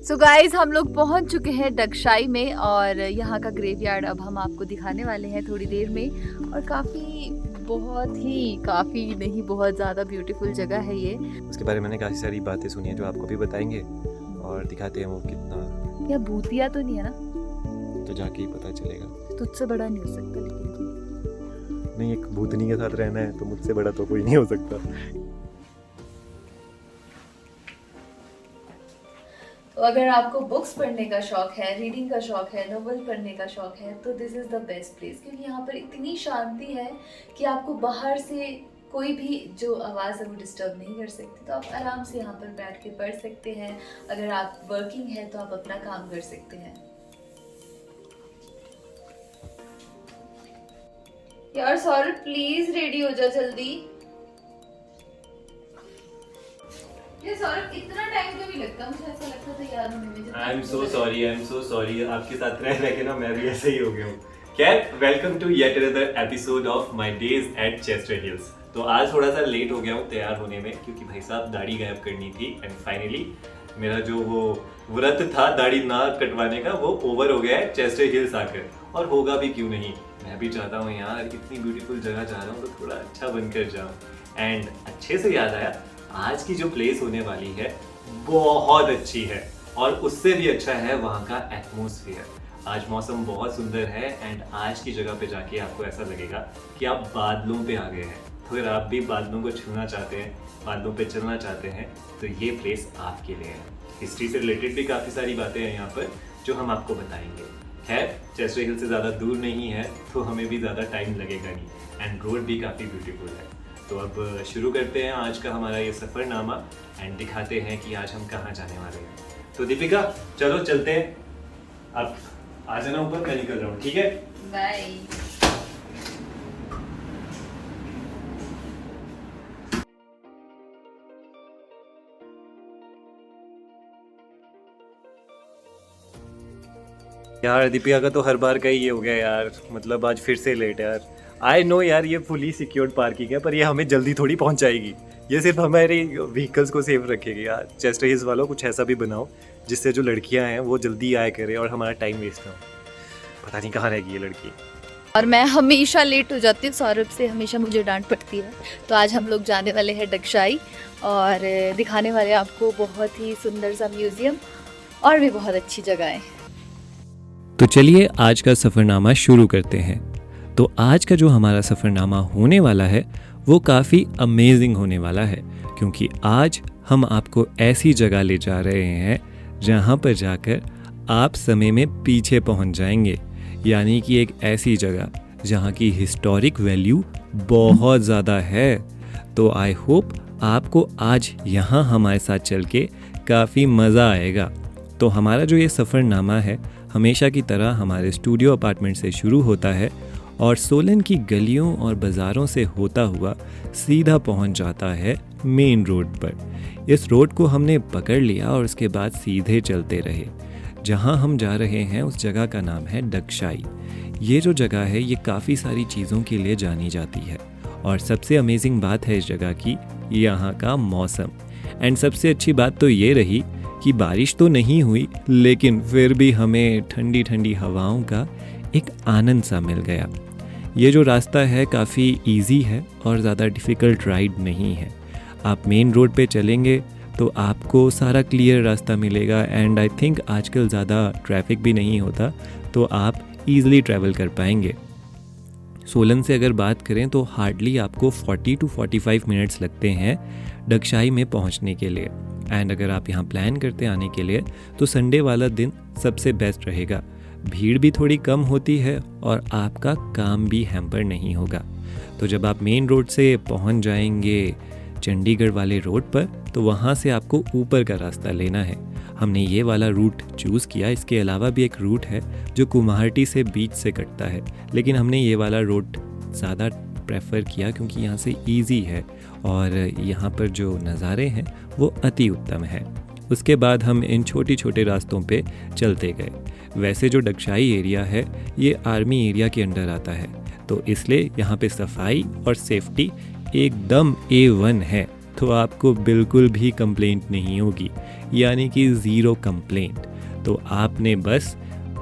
So guys हम लोग पहुंच चुके हैं डगशाई में और यहाँ का ग्रेवयार्ड अब हम आपको दिखाने वाले हैं थोड़ी देर में। और काफ़ी नहीं बहुत ज़्यादा ब्यूटीफुल जगह है ये। उसके बारे में मैंने काफ़ी सारी बातें सुनी है जो आपको भी बताएंगे और दिखाते हैं वो कितना। या भूतिया तो नहीं है ना? तो जाके ही पता चलेगा। तुझसे बड़ा नहीं हो सकता लेकिन। नहीं, एक भूतनी के साथ रहना है तो मुझसे बड़ा तो कोई नहीं हो सकता। तो अगर आपको बुक्स पढ़ने का शौक है, रीडिंग का शौक है, नोवेल पढ़ने का शौक है तो this is the best place, क्योंकि यहाँ पर इतनी शांति है कि आपको बाहर से कोई भी जो आवाज़ है वो डिस्टर्ब नहीं कर सकती। तो आप आराम से यहाँ पर बैठ के पढ़ सकते हैं। अगर आप वर्किंग हैं तो आप अपना काम कर सकते हैं। यार सौरभ प्लीज रेडी हो जा जल्दी। ये सौरभ इतना टाइम तो नहीं लगता, मुझे ऐसा लगता था यार होने में। आई एम सो सॉरी आपके साथ रह के ना मैं भी ऐसे ही हो गया हूँ। खैर, welcome to yet another episode of my days at Chester Hills. तो आज थोड़ा सा लेट हो गया हूँ तैयार होने में, क्योंकि भाई साहब दाढ़ी गायब करनी थी एंड फाइनली मेरा जो वो व्रत था दाढ़ी ना कटवाने का वो ओवर हो गया है चेस्टर हिल्स आकर। और होगा भी क्यों नहीं, मैं भी चाहता हूँ यार इतनी ब्यूटीफुल जगह जा रहा हूँ तो थोड़ा अच्छा बनकर जाऊँ। एंड अच्छे से याद आया, आज की जो प्लेस होने वाली है बहुत अच्छी है और उससे भी अच्छा है वहाँ का एटमॉस्फेयर। आज मौसम बहुत सुंदर है एंड आज की जगह पे जाके आपको ऐसा लगेगा कि आप बादलों पे आ गए हैं। तो अगर आप भी बादलों को छूना चाहते हैं, बादलों पे चलना चाहते हैं तो ये प्लेस आपके लिए है। हिस्ट्री से रिलेटेड भी काफ़ी सारी बातें हैं यहाँ पर जो हम आपको बताएंगे। खैर, चेस्टर हिल से ज़्यादा दूर नहीं है तो हमें भी ज़्यादा टाइम लगेगा नहीं एंड रोड भी काफ़ी ब्यूटीफुल है। तो अब शुरू करते हैं आज का हमारा ये सफ़रनामा एंड दिखाते हैं कि आज हम कहाँ जाने वाले हैं। तो दीपिका चलो चलते हैं, आप आ जाना ऊपर, मैं निकल रहा हूँ, ठीक है? बाय। यार दीपिका का तो हर बार का ही ये हो गया यार, मतलब आज फिर से लेट है यार। आई नो यार ये फुली सिक्योर्ड पार्किंग है, पर ये हमें जल्दी थोड़ी पहुंचाएगी। ये सिर्फ हमारे व्हीकल्स को सेफ रखेगी यार। चेस्टर हिल्स वालों कुछ ऐसा भी बनाओ जिससे जो लड़कियां हैं वो जल्दी आया करें और हमारा टाइम वेस्ट ना हो। पता नहीं कहाँ रहेगी ये लड़की। और मैं हमेशा लेट हो जाती हूँ, सौरभ से हमेशा मुझे डांट पड़ती है। तो आज हम लोग जाने वाले हैं डगशाई और दिखाने वाले आपको बहुत ही सुंदर सा म्यूजियम और भी बहुत अच्छी जगहें। तो चलिए आज का सफ़रनामा शुरू करते हैं। तो आज का जो हमारा सफ़रनामा होने वाला है वो काफ़ी अमेजिंग होने वाला है, क्योंकि आज हम आपको ऐसी जगह ले जा रहे हैं जहाँ पर जाकर आप समय में पीछे पहुँच जाएंगे। यानी कि एक ऐसी जगह जहाँ की हिस्टोरिक वैल्यू बहुत ज़्यादा है। तो आई होप आपको आज यहाँ हमारे साथ चल के काफ़ी मज़ा आएगा। तो हमारा जो ये सफ़रनामा है हमेशा की तरह हमारे स्टूडियो अपार्टमेंट से शुरू होता है और सोलन की गलियों और बाज़ारों से होता हुआ सीधा पहुंच जाता है मेन रोड पर। इस रोड को हमने पकड़ लिया और उसके बाद सीधे चलते रहे। जहां हम जा रहे हैं उस जगह का नाम है डगशाई। ये जो जगह है ये काफ़ी सारी चीज़ों के लिए जानी जाती है और सबसे अमेजिंग बात है इस जगह की यहाँ का मौसम। एंड सबसे अच्छी बात तो ये रही कि बारिश तो नहीं हुई, लेकिन फिर भी हमें ठंडी ठंडी हवाओं का एक आनंद सा मिल गया। ये जो रास्ता है काफ़ी इजी है और ज़्यादा डिफ़िकल्ट राइड नहीं है। आप मेन रोड पे चलेंगे तो आपको सारा क्लियर रास्ता मिलेगा एंड आई थिंक आजकल ज़्यादा ट्रैफिक भी नहीं होता, तो आप ईज़िली ट्रैवल कर पाएंगे। सोलन से अगर बात करें तो हार्डली आपको 40 to 45 मिनट्स लगते हैं डगशाई में पहुंचने के लिए। एंड अगर आप यहाँ प्लान करते आने के लिए तो संडे वाला दिन सबसे बेस्ट रहेगा। भीड़ भी थोड़ी कम होती है और आपका काम भी हैम्पर नहीं होगा। तो जब आप मेन रोड से पहुँच जाएंगे चंडीगढ़ वाले रोड पर तो वहाँ से आपको ऊपर का रास्ता लेना है। हमने ये वाला रूट चूज़ किया। इसके अलावा भी एक रूट है जो कुम्हारटी से बीच से कटता है, लेकिन हमने ये वाला रूट ज़्यादा प्रेफर किया क्योंकि यहाँ से इजी है और यहाँ पर जो नज़ारे हैं वो अति उत्तम है। उसके बाद हम इन छोटे छोटे रास्तों पे चलते गए। वैसे जो डगशाई एरिया है ये आर्मी एरिया के अंडर आता है, तो इसलिए यहाँ पे सफाई और सेफ्टी एकदम A1 है। तो आपको बिल्कुल भी कंप्लेंट नहीं होगी, यानी कि ज़ीरो कंप्लेंट। तो आपने बस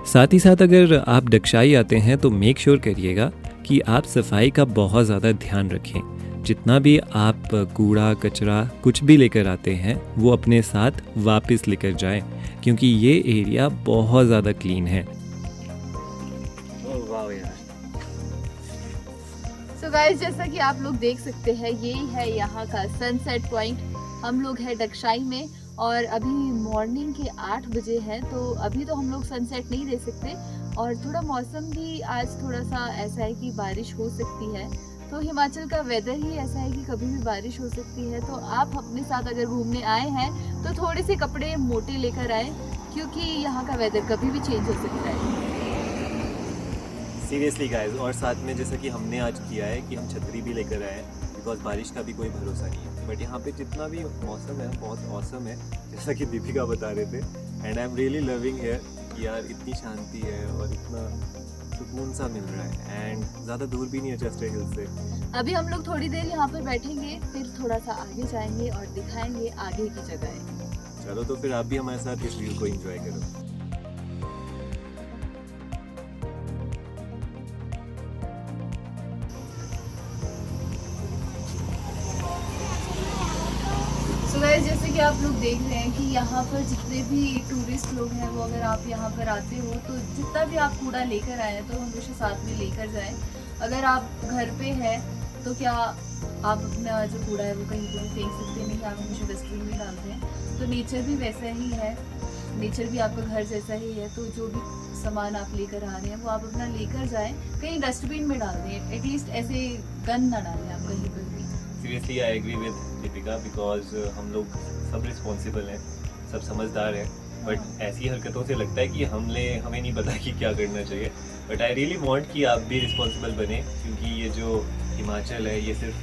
साथ ही साथ अगर आप डगशाई आते हैं तो मेक श्योर करिएगा कि आप सफाई का बहुत ज़्यादा ध्यान रखें। जितना भी आप कूड़ा कचरा कुछ भी लेकर आते हैं वो अपने साथ वापस लेकर जाएं, क्योंकि ये एरिया बहुत ज़्यादा क्लीन है। सो गाइस, जैसा कि आप लोग देख सकते हैं, यही है यहाँ का सनसेट पॉइंट। हम लोग हैं डगशाई में और अभी मॉर्निंग के 8 बजे है, तो अभी तो हम लोग सनसेट नहीं दे सकते और थोड़ा मौसम भी आज थोड़ा सा ऐसा है कि बारिश हो सकती है। तो हिमाचल का वेदर ही ऐसा है कि कभी भी बारिश हो सकती है। तो आप अपने साथ अगर घूमने आए हैं तो थोड़े से कपड़े मोटे लेकर आए, क्योंकि यहाँ का वेदर कभी भी चेंज हो सकता है। सीरियसली गाइस, और साथ में जैसा कि हमने आज किया है कि हम छतरी भी लेकर आए हैं, बिकॉज बारिश का भी कोई भरोसा नहीं है। बट यहाँ पे जितना भी मौसम है बहुत औसम है, जैसा कि दीपिका बता रहे थे। And I am really loving here कि यार इतनी शांति है और इतना सुकून सा मिल रहा है। एंड ज़्यादा दूर भी नहीं है चेस्टर हिल से। अभी हम लोग थोड़ी देर यहाँ पर बैठेंगे, फिर थोड़ा सा आगे जाएंगे और दिखाएंगे आगे की जगह। चलो तो फिर आप भी हमारे साथ इस व्यू को एंजॉय करो। जैसे कि आप लोग देख रहे हैं कि यहाँ पर जितने भी टूरिस्ट लोग हैं, वो अगर आप यहाँ पर आते हो तो जितना भी आप कूड़ा लेकर आए हैं तो हमेशा साथ में लेकर जाएं। अगर आप घर पे हैं तो क्या आप अपना जो कूड़ा है वो कहीं पर फेंक सकते नहीं, आप हमेशा डस्टबिन में डालते हैं। तो नेचर भी वैसा ही है, नेचर भी आपका घर जैसा ही है। तो जो भी सामान आप लेकर आ रहे हैं वो आप अपना लेकर जाएं, कहीं डस्टबिन में डाल दें, एटलीस्ट ऐसे गंद ना डालें आप कहीं पर भी। Seriously I agree with Deepika, because हम लोग सब रिस्पॉन्सिबल हैं, सब समझदार हैं, बट ऐसी हरकतों से लगता है कि हमें नहीं पता कि क्या करना चाहिए। बट आई रियली वांट कि आप भी रिस्पॉन्सिबल बने, क्योंकि ये जो हिमाचल है ये सिर्फ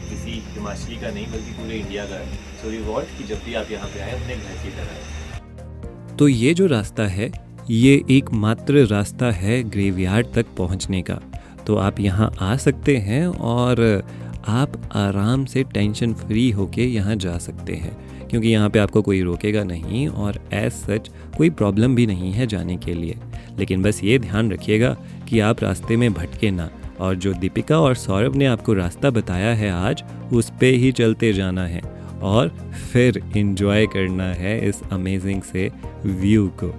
किसी हिमाचली का नहीं बल्कि पूरे इंडिया का है। सो वी वांट कि जब भी आप यहाँ पे आए अपने घर की तरह। तो ये जो रास्ता है ये एकमात्र रास्ता है ग्रेवयार्ड तक पहुंचने का। तो आप यहाँ आ सकते हैं और आप आराम से टेंशन फ्री होके यहाँ जा सकते हैं, क्योंकि यहाँ पे आपको कोई रोकेगा नहीं और एज सच कोई प्रॉब्लम भी नहीं है जाने के लिए। लेकिन बस ये ध्यान रखिएगा कि आप रास्ते में भटके ना, और जो दीपिका और सौरभ ने आपको रास्ता बताया है आज उस पे ही चलते जाना है और फिर एंजॉय करना है इस अमेजिंग से व्यू को।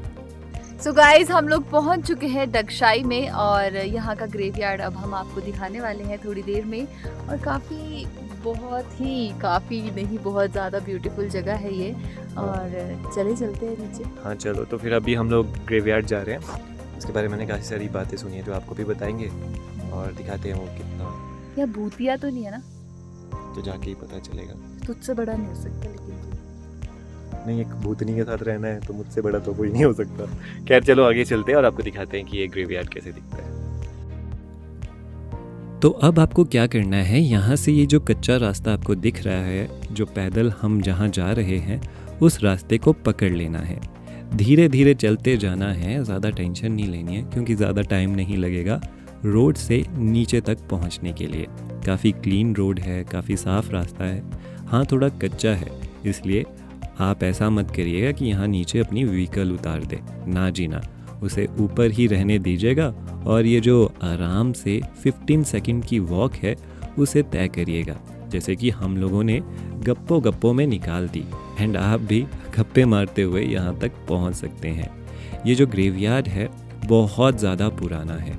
सो गाइज, हम लोग पहुंच चुके हैं डगशाई में और यहाँ का ग्रेवयार्ड अब हम आपको दिखाने वाले हैं थोड़ी देर में। और काफ़ी बहुत ज़्यादा ब्यूटीफुल जगह है ये, और चलते हैं नीचे। हाँ चलो, तो फिर अभी हम लोग ग्रेवयार्ड जा रहे हैं। उसके बारे में मैंने काफ़ी सारी बातें सुनी है जो आपको भी बताएंगे और दिखाते हैं वो कितना। या भूतिया तो नहीं है ना? तो जाके ही पता चलेगा। तुझसे बड़ा नहीं हो सकता, लेकिन नहीं, एक भूतनी के साथ रहना है तो मुझसे बड़ा तो कोई नहीं हो सकता। खैर चलो आगे चलते हैं और आपको दिखाते हैं कि ये ग्रेवयार्ड कैसे दिखता है। तो अब आपको क्या करना है, यहाँ से ये जो कच्चा रास्ता आपको दिख रहा है, जो पैदल हम जहाँ जा रहे हैं उस रास्ते को पकड़ लेना है। धीरे धीरे चलते जाना है, ज़्यादा टेंशन नहीं लेनी है क्योंकि ज़्यादा टाइम नहीं लगेगा रोड से नीचे तक पहुँचने के लिए। काफ़ी क्लीन रोड है, काफ़ी साफ़ रास्ता है। हाँ, थोड़ा कच्चा है, इसलिए आप ऐसा मत करिएगा कि यहाँ नीचे अपनी व्हीकल उतार दे, ना जीना, उसे ऊपर ही रहने दीजिएगा और ये जो आराम से 15 सेकंड की वॉक है उसे तय करिएगा, जैसे कि हम लोगों ने गप्पों में निकाल दी। एंड आप भी गप्पे मारते हुए यहाँ तक पहुँच सकते हैं। ये जो ग्रेवयार्ड है बहुत ज़्यादा पुराना है।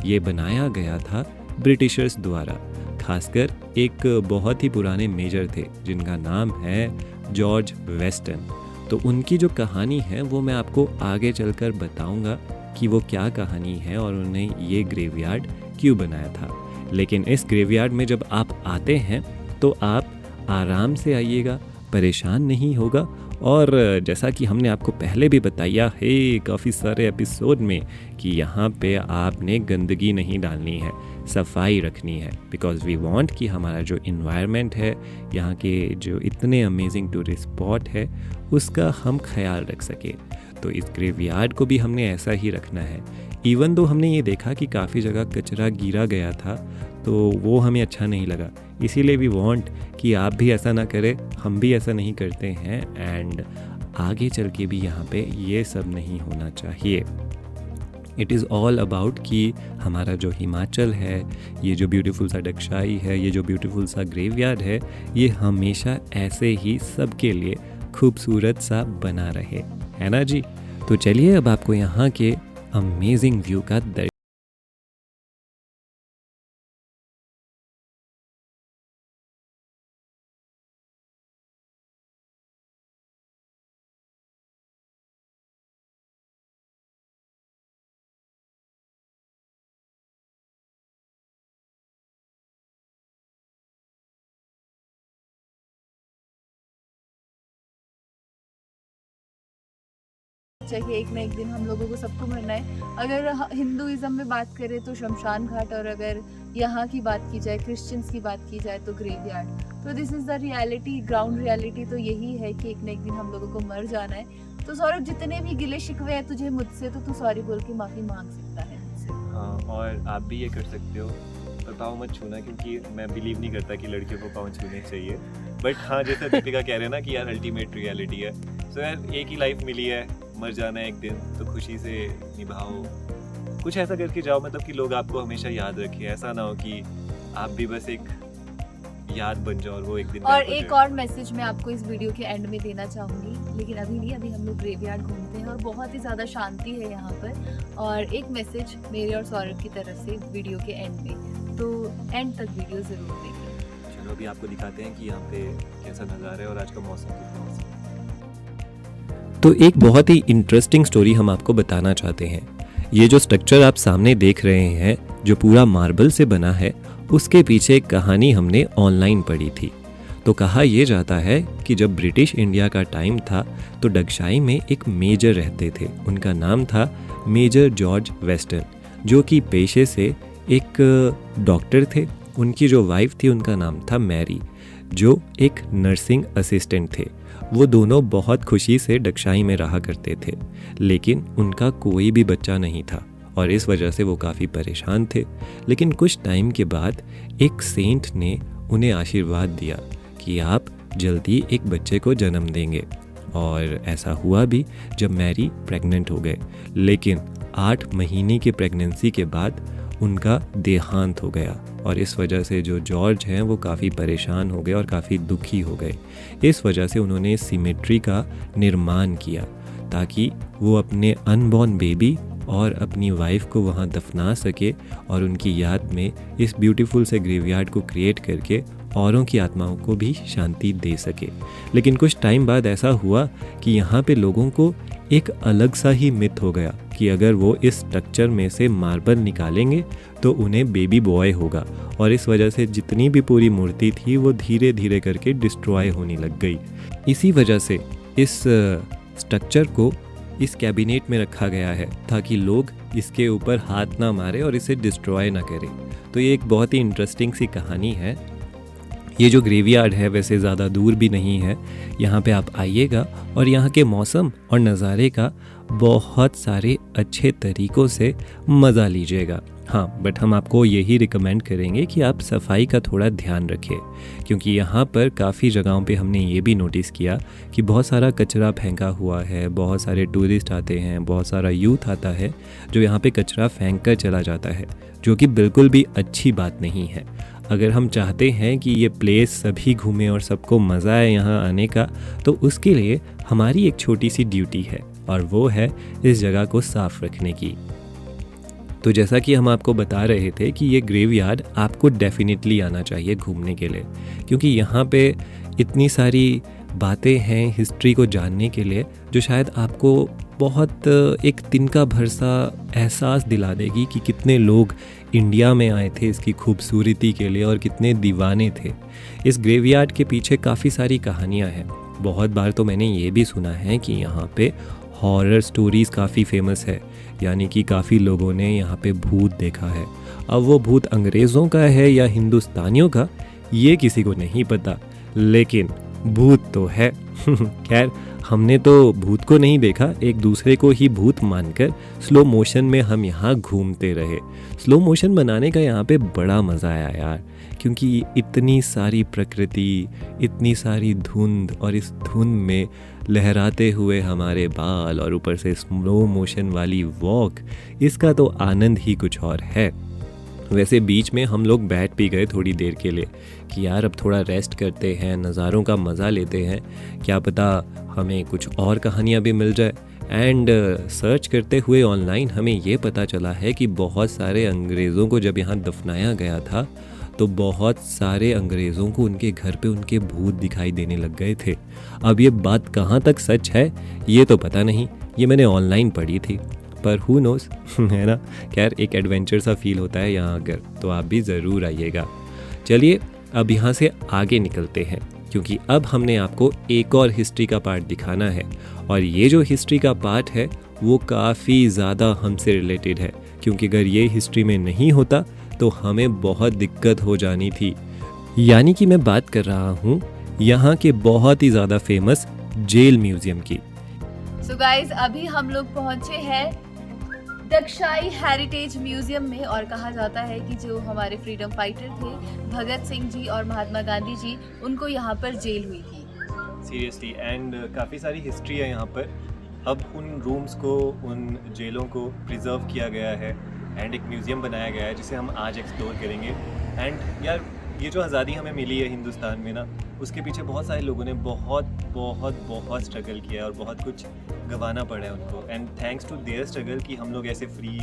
ये बनाया गया था ब्रिटिशर्स द्वारा, खासकर एक बहुत ही पुराने मेजर थे जिनका नाम है जॉर्ज वेस्टन। तो उनकी जो कहानी है वो मैं आपको आगे चलकर बताऊंगा कि वो क्या कहानी है और उन्हें ये ग्रेवयार्ड क्यों बनाया था। लेकिन इस ग्रेवयार्ड में जब आप आते हैं तो आप आराम से आइएगा, परेशान नहीं होगा। और जैसा कि हमने आपको पहले भी बताया है काफ़ी सारे एपिसोड में कि यहाँ पे आपने गंदगी नहीं डालनी है, सफाई रखनी है, बिकॉज़ वी वांट कि हमारा जो इन्वायरमेंट है, यहाँ के जो इतने अमेजिंग टूरिस्ट स्पॉट है, उसका हम ख्याल रख सके। तो इस ग्रेवयार्ड को भी हमने ऐसा ही रखना है। इवन दो हमने ये देखा कि काफ़ी जगह कचरा गिरा गया था, तो वो हमें अच्छा नहीं लगा। इसीलिए वी वांट कि आप भी ऐसा ना करें, हम भी ऐसा नहीं करते हैं, एंड आगे चल के भी यहाँ पे ये सब नहीं होना चाहिए। इट इज़ ऑल अबाउट कि हमारा जो हिमाचल है, ये जो ब्यूटीफुल सा डगशाई है, ये जो ब्यूटीफुल सा ग्रेवयार्ड है, ये हमेशा ऐसे ही सबके लिए खूबसूरत सा बना रहे, है ना जी। तो चलिए अब आपको यहाँ के अमेजिंग व्यू का दर्शन चाहिए। एक ना एक दिन हम लोगों को सबको मरना है। अगर हिंदुइज्म में बात करें तो शमशान घाट, और अगर यहाँ की बात की जाए, क्रिश्चियंस की बात की जाए तो ग्रेवयार्ड। तो this is the reality, ground reality तो यही है कि एक ना एक दिन हम लोगों को मर जाना है। तो सौरभ, जितने भी गिले शिकवे हैं तुझे मुझसे, तो तू सॉरी बोल के माफ़ी मांग सकता है मुझसे। हाँ, और आप भी ये कर सकते हो, पर पाँव मत छूना, क्योंकि मैं बिलीव नहीं करता कि लड़कियों को पाँव छूने चाहिए। बट हाँ, जैसे दीपिका कह रहे हैं ना कि यार अल्टीमेट रियलिटी है। सो यार एक ही लाइफ मिली है, मर जाना है एक दिन, तो खुशी से निभाओ, कुछ ऐसा करके जाओ मतलब कि लोग आपको हमेशा याद रखें। ऐसा ना हो कि आप भी बस एक याद बन जाओ और वो एक दिन। और एक और मैसेज मैं आपको इस वीडियो के एंड में देना चाहूँगी, लेकिन अभी नहीं, अभी हम लोग ग्रेवयार्ड घूमते हैं और बहुत ही ज़्यादा शांति है यहाँ पर। और एक मैसेज मेरे और सौरभ की तरफ से वीडियो के एंड में, तो एंड तक वीडियो ज़रूर देखें। चलो अभी आपको दिखाते हैं कि यहाँ पे कैसा नज़ारा है और आज का मौसम कितना मस्त है। तो एक बहुत ही इंटरेस्टिंग स्टोरी हम आपको बताना चाहते हैं। ये जो स्ट्रक्चर आप सामने देख रहे हैं, जो पूरा मार्बल से बना है, उसके पीछे एक कहानी हमने ऑनलाइन पढ़ी थी। तो कहा यह जाता है कि जब ब्रिटिश इंडिया का टाइम था तो डगशाई में एक मेजर रहते थे। उनका नाम था मेजर जॉर्ज वेस्टन, जो कि पेशे से एक डॉक्टर थे। उनकी जो वाइफ थी उनका नाम था मैरी, जो एक नर्सिंग असिस्टेंट थे। वो दोनों बहुत खुशी से डगशाई में रहा करते थे, लेकिन उनका कोई भी बच्चा नहीं था और इस वजह से वो काफ़ी परेशान थे। लेकिन कुछ टाइम के बाद एक सेंट ने उन्हें आशीर्वाद दिया कि आप जल्दी एक बच्चे को जन्म देंगे, और ऐसा हुआ भी जब मैरी प्रेग्नेंट हो गए। लेकिन 8 महीने की प्रेगनेंसी के बाद उनका देहांत हो गया, और इस वजह से जो जॉर्ज हैं वो काफ़ी परेशान हो गए और काफ़ी दुखी हो गए। इस वजह से उन्होंने सिमेट्री का निर्माण किया ताकि वो अपने अनबॉर्न बेबी और अपनी वाइफ को वहाँ दफना सके और उनकी याद में इस ब्यूटीफुल से ग्रेवयार्ड को क्रिएट करके औरों की आत्माओं को भी शांति दे सके। लेकिन कुछ टाइम बाद ऐसा हुआ कि यहाँ पे लोगों को एक अलग सा ही मिथ हो गया कि अगर वो इस स्ट्रक्चर में से मार्बल निकालेंगे तो उन्हें बेबी बॉय होगा, और इस वजह से जितनी भी पूरी मूर्ति थी वो धीरे धीरे करके डिस्ट्रॉय होने लग गई। इसी वजह से इस स्ट्रक्चर को इस कैबिनेट में रखा गया है ताकि लोग इसके ऊपर हाथ ना मारे और इसे डिस्ट्रॉय ना करें। तो ये एक बहुत ही इंटरेस्टिंग सी कहानी है। ये जो ग्रेवयार्ड है वैसे ज़्यादा दूर भी नहीं है, यहाँ पे आप आइएगा और यहाँ के मौसम और नज़ारे का बहुत सारे अच्छे तरीक़ों से मज़ा लीजिएगा। हाँ, बट हम आपको यही रिकमेंड करेंगे कि आप सफाई का थोड़ा ध्यान रखें, क्योंकि यहाँ पर काफ़ी जगहों पे हमने ये भी नोटिस किया कि बहुत सारा कचरा फेंका हुआ है। बहुत सारे टूरिस्ट आते हैं, बहुत सारा यूथ आता है जो यहाँ पे कचरा फेंक कर चला जाता है, जो कि बिल्कुल भी अच्छी बात नहीं है। अगर हम चाहते हैं कि ये प्लेस सभी घूमें और सबको मज़ा आए यहाँ आने का, तो उसके लिए हमारी एक छोटी सी ड्यूटी है, और वो है इस जगह को साफ़ रखने की। तो जैसा कि हम आपको बता रहे थे कि ये ग्रेवयार्ड आपको डेफिनेटली आना चाहिए घूमने के लिए, क्योंकि यहाँ पे इतनी सारी बातें हैं हिस्ट्री को जानने के लिए जो शायद आपको बहुत एक तिनका भर सा एहसास दिला देगी कि कितने लोग इंडिया में आए थे इसकी खूबसूरती के लिए और कितने दीवाने थे। इस ग्रेवयार्ड के पीछे काफ़ी सारी कहानियाँ हैं। बहुत बार तो मैंने ये भी सुना है कि यहाँ पे हॉरर स्टोरीज़ काफ़ी फेमस है, यानी कि काफ़ी लोगों ने यहाँ पे भूत देखा है। अब वो भूत अंग्रेज़ों का है या हिंदुस्तानियों का, ये किसी को नहीं पता, लेकिन भूत तो है। खैर, हमने तो भूत को नहीं देखा, एक दूसरे को ही भूत मानकर स्लो मोशन में हम यहाँ घूमते रहे। स्लो मोशन बनाने का यहाँ पे बड़ा मज़ा आया यार, क्योंकि इतनी सारी प्रकृति, इतनी सारी धुंध, और इस धुंध में लहराते हुए हमारे बाल, और ऊपर से स्लो मोशन वाली वॉक, इसका तो आनंद ही कुछ और है। वैसे बीच में हम लोग बैठ भी गए थोड़ी देर के लिए कि यार अब थोड़ा रेस्ट करते हैं, नज़ारों का मज़ा लेते हैं, क्या पता हमें कुछ और कहानियाँ भी मिल जाए। एंड सर्च करते हुए ऑनलाइन हमें ये पता चला है कि बहुत सारे अंग्रेज़ों को जब यहाँ दफनाया गया था तो बहुत सारे अंग्रेज़ों को उनके घर पे उनके भूत दिखाई देने लग गए थे। अब ये बात कहाँ तक सच है ये तो पता नहीं, ये मैंने ऑनलाइन पढ़ी थी, पर हु नोस, है ना। खैर, एक एडवेंचर सा फील होता है यहाँ आकर, तो आप भी ज़रूर आइएगा। चलिए अब यहाँ से आगे निकलते हैं, क्योंकि अब हमने आपको एक और हिस्ट्री का पार्ट दिखाना है, और ये जो हिस्ट्री का पार्ट है वो काफ़ी ज़्यादा हमसे रिलेटेड है, क्योंकि अगर ये हिस्ट्री में नहीं होता तो हमें बहुत दिक्कत हो जानी थी। यानी कि मैं बात कर रहा हूँ यहाँ के बहुत ही ज़्यादा फेमस जेल म्यूज़ियम की। सो गाइज, अभी हम लोग पहुँचे हैं दक्षाई हेरिटेज म्यूजियम में, और कहा जाता है कि जो हमारे फ्रीडम फाइटर थे भगत सिंह जी और महात्मा गांधी जी, उनको यहाँ पर जेल हुई थी। सीरियसली, एंड काफ़ी सारी हिस्ट्री है यहाँ पर। अब उन रूम्स को, उन जेलों को प्रिजर्व किया गया है एंड एक म्यूज़ियम बनाया गया है जिसे हम आज एक्सप्लोर करेंगे। एंड यार, ये जो आज़ादी हमें मिली है हिंदुस्तान में ना, उसके पीछे बहुत सारे लोगों ने बहुत बहुत बहुत स्ट्रगल किया है और बहुत कुछ गंवाना पड़ा है उनको। And thanks to their struggle कि हम लोग ऐसे फ्री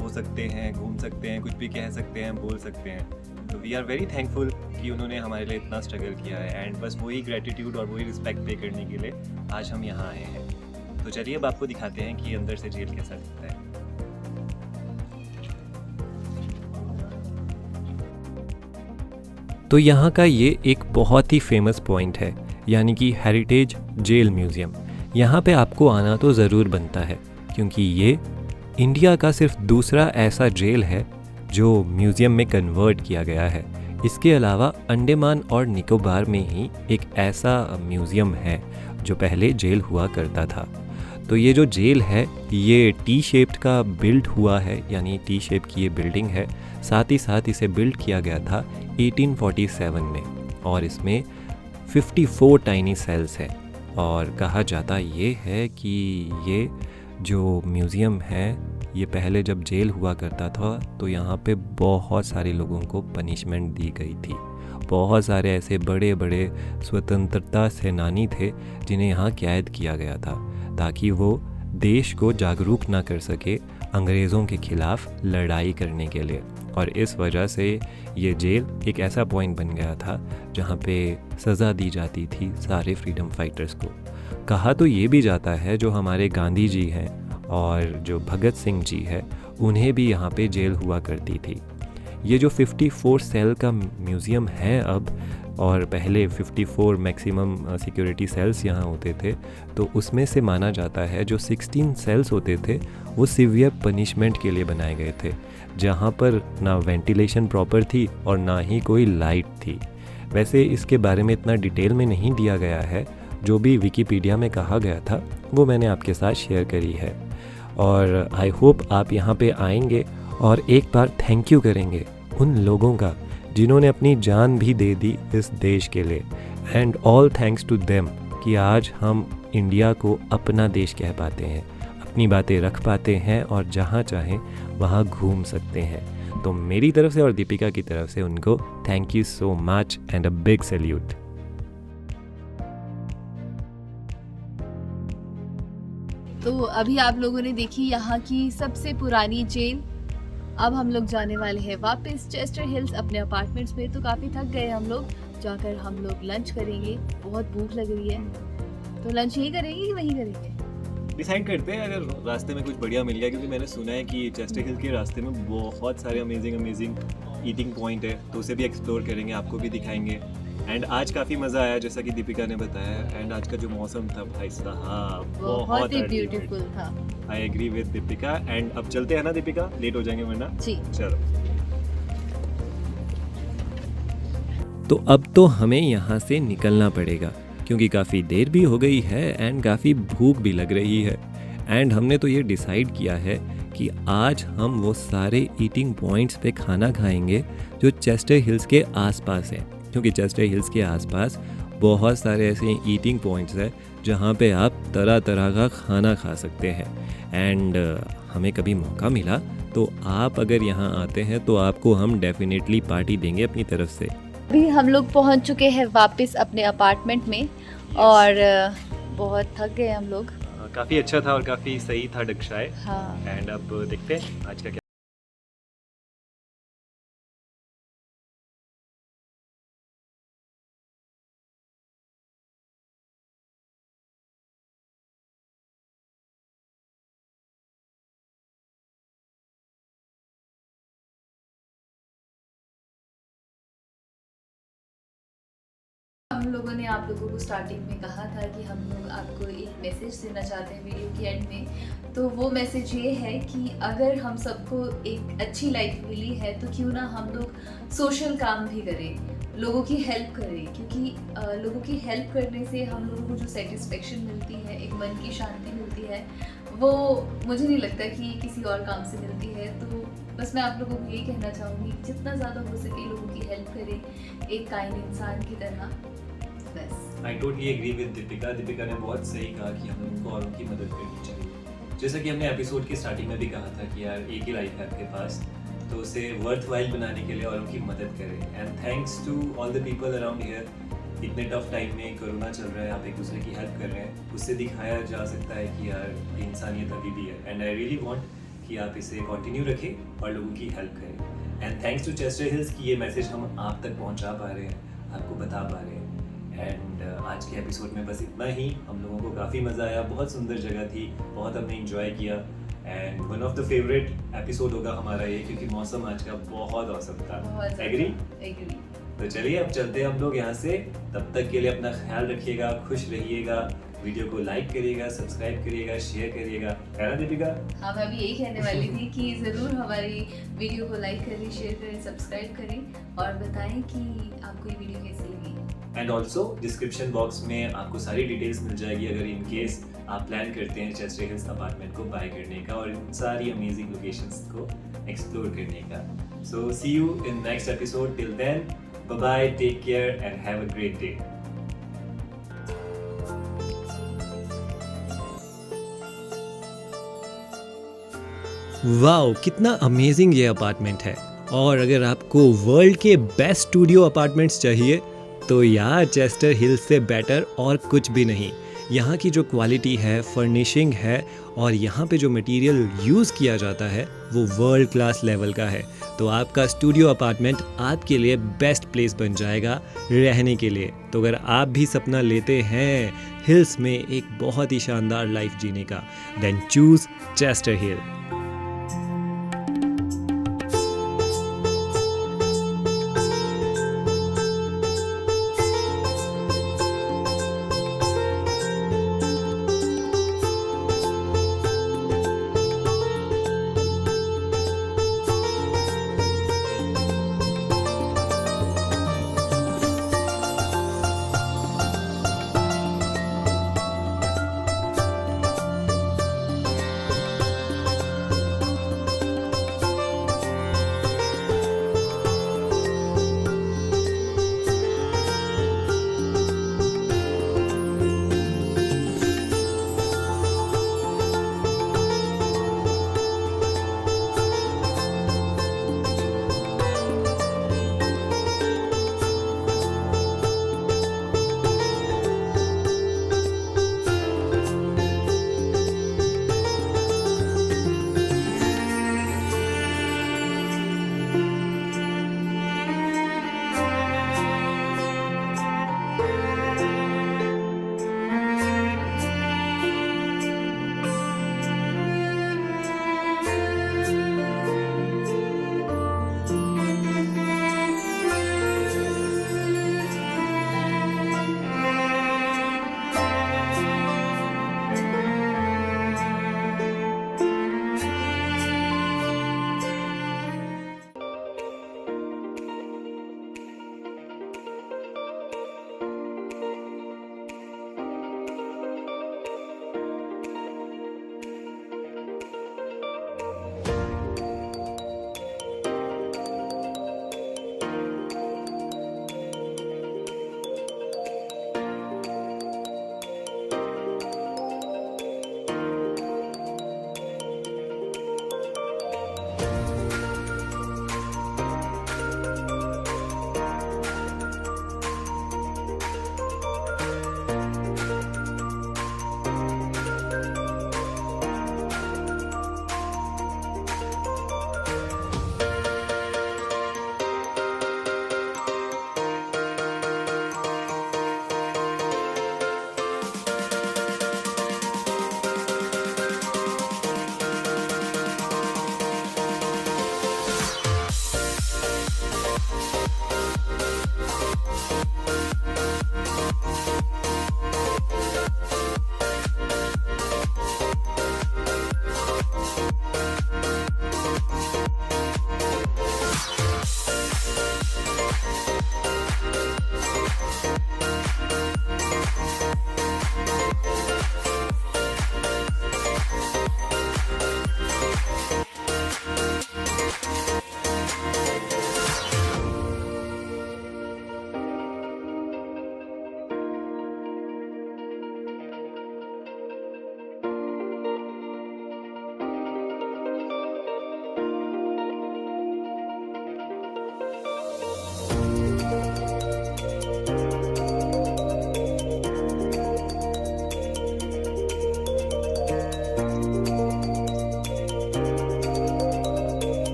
हो सकते हैं, घूम सकते हैं, कुछ भी कह सकते हैं, बोल सकते हैं। तो वी आर वेरी थैंकफुल कि उन्होंने हमारे लिए इतना स्ट्रगल किया है, एंड बस वही ग्रेटिट्यूड और वही रिस्पेक्ट पे करने के लिए आज हम यहाँ आए हैं। तो चलिए अब आपको दिखाते हैं कि अंदर से जेल कैसा दिखता है। तो यहाँ का ये एक बहुत ही फेमस पॉइंट है, यानी कि हेरिटेज जेल म्यूज़ियम। यहाँ पे आपको आना तो ज़रूर बनता है, क्योंकि ये इंडिया का सिर्फ दूसरा ऐसा जेल है जो म्यूज़ियम में कन्वर्ट किया गया है। इसके अलावा अंडमान और निकोबार में ही एक ऐसा म्यूज़ियम है जो पहले जेल हुआ करता था। तो ये जो जेल है ये टी शेप्ड का बिल्ड हुआ है, यानी टी शेप की ये बिल्डिंग है। साथ ही साथ इसे बिल्ड किया गया था 1847 में, और इसमें 54 टाइनी सेल्स हैं। और कहा जाता ये है कि ये जो म्यूज़ियम है ये पहले जब जेल हुआ करता था तो यहाँ पे बहुत सारे लोगों को पनिशमेंट दी गई थी। बहुत सारे ऐसे बड़े बड़े स्वतंत्रता सेनानी थे जिन्हें यहाँ कैद किया गया था, ताकि वो देश को जागरूक ना कर सके अंग्रेज़ों के खिलाफ लड़ाई करने के लिए। और इस वजह से ये जेल एक ऐसा पॉइंट बन गया था जहाँ पे सज़ा दी जाती थी सारे फ्रीडम फाइटर्स को। कहा तो ये भी जाता है जो हमारे गांधी जी हैं और जो भगत सिंह जी है उन्हें भी यहाँ पे जेल हुआ करती थी। ये जो 54 सेल का म्यूज़ियम है अब, और पहले 54 मैक्सिमम सिक्योरिटी सेल्स यहाँ होते थे, तो उसमें से माना जाता है जो 16 सेल्स होते थे वो सीवियर पनिशमेंट के लिए बनाए गए थे, जहाँ पर ना वेंटिलेशन प्रॉपर थी और ना ही कोई लाइट थी। वैसे इसके बारे में इतना डिटेल में नहीं दिया गया है, जो भी विकिपीडिया में कहा गया था वो मैंने आपके साथ शेयर करी है। और आई होप आप यहाँ पे आएंगे और एक बार थैंक यू करेंगे उन लोगों का जिन्होंने अपनी जान भी दे दी इस देश के लिए। And all thanks to them कि आज हम इंडिया को अपना देश कह पाते हैं, अपनी बातें रख पाते हैं और जहाँ चाहें वहाँ घूम सकते हैं। तो मेरी तरफ से और दीपिका की तरफ से उनको thank you so much and a big salute. तो अभी आप लोगों ने देखी यहाँ की सबसे पुरानी जेल। अब हम लोग जाने वाले हैं वापस चेस्टर हिल्स अपने अपार्टमेंट्स में। तो काफ़ी थक गए हम लोग, जाकर हम लोग लंच करेंगे, बहुत भूख लग रही है। तो लंच यही करेंगे कि वहीं करेंगे, डिसाइड करते हैं अगर रास्ते में कुछ बढ़िया मिल गया, क्योंकि मैंने सुना है कि चेस्टर हिल के रास्ते में बहुत सारे अमेजिंग ईटिंग पॉइंट है, तो उसे भी एक्सप्लोर करेंगे, आपको भी दिखाएंगे। एंड आज काफ़ी मज़ा आया जैसा कि दीपिका ने बताया। एंड आज का जो मौसम था भाई साहब बहुत ही ब्यूटीफुल था। I agree with Deepika. And अब चलते हैं ना दीपिका, लेट हो जाएंगे वरना। जी चलो। तो अब तो हमें यहाँ से निकलना पड़ेगा, क्योंकि काफ़ी देर भी हो गई है एंड काफ़ी भूख भी लग रही है। एंड हमने तो ये डिसाइड किया है कि आज हम वो सारे ईटिंग पॉइंट्स पे खाना खाएंगे जो चेस्टर हिल्स के आसपास हैं, क्योंकि चेस्टर हिल्स के आसपास बहुत सारे ऐसे ईटिंग पॉइंट्स हैं जहाँ पे आप तरह तरह का खाना खा सकते हैं। एंड हमें कभी मौका मिला तो आप अगर यहाँ आते हैं तो आपको हम डेफिनेटली पार्टी देंगे अपनी तरफ से। अभी हम लोग पहुंच चुके हैं वापस अपने अपार्टमेंट में और बहुत थक गए हम लोग। काफ़ी अच्छा था और काफ़ी सही था डक्षाय। हाँ। एंड अब देखते हैं आज का क्या। हम लोगों ने आप लोगों को स्टार्टिंग में कहा था कि हम लोग आपको एक मैसेज देना चाहते हैं वीडियो के एंड में। तो वो मैसेज ये है कि अगर हम सबको एक अच्छी लाइफ मिली है तो क्यों ना हम लोग सोशल काम भी करें, लोगों की हेल्प करें, क्योंकि लोगों की हेल्प करने से हम लोगों को जो सेटिस्फेक्शन मिलती है, एक मन की शांति मिलती है, वो मुझे नहीं लगता कि किसी और काम से मिलती है। तो बस मैं आप लोगों को यही कहना चाहूँगी, जितना ज़्यादा हो सके लोगों की हेल्प करें एक काइंड इंसान की तरह। बस I totally agree with Deepika. Deepika ने बहुत सही कहा कि हम लोगों को औरों की मदद करनी चाहिए। जैसा कि हमने एपिसोड की स्टार्टिंग में भी कहा था कि यार एक ही लाइफ है आपके पास, तो उसे वर्थ वाइल बनाने के लिए औरों की मदद करें। And thanks to all the people around here. इतने टफ टाइम में कोरोना चल रहा है, आप एक दूसरे की हेल्प कर रहे हैं, उससे दिखाया जा सकता है कि यार इंसानियत अभी भी है। एंड आई रियली वांट कि आप इसे कंटिन्यू रखें और लोगों की हेल्प करें। And thanks to Chester Hills कि ये मैसेज हम आप तक पहुंचा पा रहे हैं, आपको बता पा रहे हैं। एंड आज के एपिसोड में बस इतना ही। हम लोगों को काफ़ी मज़ा आया, बहुत सुंदर जगह थी, बहुत हमने इंजॉय किया। And one of the favourite episode होगा हमारा ये, क्योंकि मौसम आज का बहुत औसम था। एग्री? तो चलिए अब चलते हैं हम लोग यहाँ से। तब तक के लिए अपना ख्याल रखिएगा, खुश रहिएगा, वीडियो को लाइक करिएगा, सब्सक्राइब करिएगा, शेयर करिएगा, है ना दीपिका? हाँ, मैं भी यही कहने वाली थी कि ज़रूर हमारी वीडियो को लाइक करें, शेयर करें, सब्सक्राइब करें और बताएं कि आपको ये वीडियो कैसी लगी। एंड ऑल्सो डिस्क्रिप्शन बॉक्स में आपको सारी डिटेल्स मिल जाएगी अगर इन केस आप प्लान करते हैं चेस्टर हिल्स अपार्टमेंट को बाय करने का और इन सारी अमेजिंग लोकेशंस को एक्सप्लोर करने का। So see you in next episode. Till then, bye bye, take care and have a great day. Wow, कितना अमेजिंग ये अपार्टमेंट है। और अगर आपको वर्ल्ड के बेस्ट स्टूडियो अपार्टमेंट्स चाहिए तो यार चेस्टर हिल्स से बेटर और कुछ भी नहीं। यहाँ की जो क्वालिटी है, फर्निशिंग है और यहाँ पे जो मटेरियल यूज़ किया जाता है वो वर्ल्ड क्लास लेवल का है। तो आपका स्टूडियो अपार्टमेंट आपके लिए बेस्ट प्लेस बन जाएगा रहने के लिए। तो अगर आप भी सपना लेते हैं हिल्स में एक बहुत ही शानदार लाइफ जीने का, देन चूज़ चेस्टर हिल।